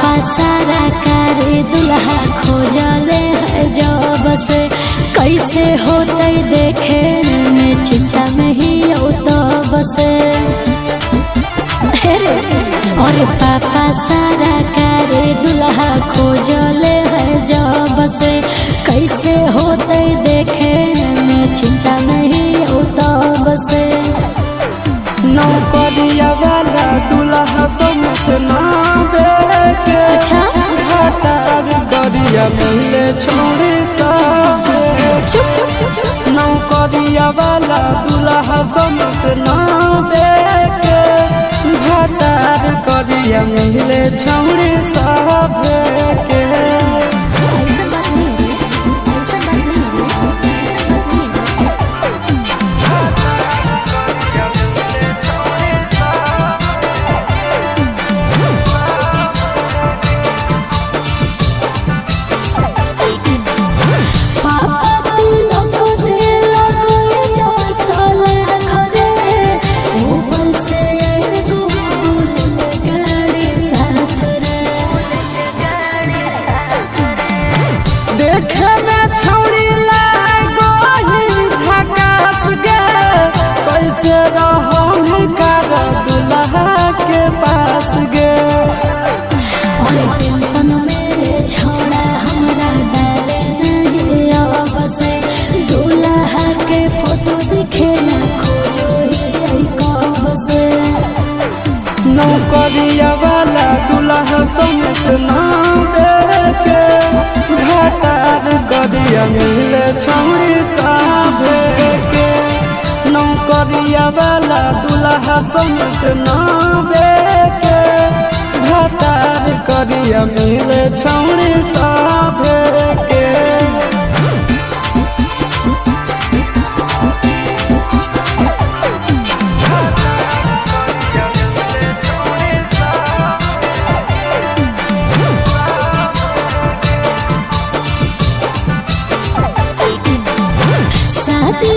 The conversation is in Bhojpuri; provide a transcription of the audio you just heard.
पापा सारा करे दुल्हा खोजले है जब से कैसे होते देखे में चिंता में ही तब से और पापा सारा करे दुल्हा खोजले है जब से कैसे होते देखे में चिंता में ही तब से नौकरिया वाला दुल्हा समझ ना बेके अच्छा हटार गरिया मिले छोड़ी सब नौकरिया वाला दुल्हा समझ ना बेके हटार गरिया मिले छोड़ी सब के नौकरिया वाला दुल्हा समझ ना बेके घाटार गरिया मिले छोड़ी साभे के नौकरिया वाला दुल्हा समझ ना बेके घाटार गरिया मिले छोड़ी साभे के शादी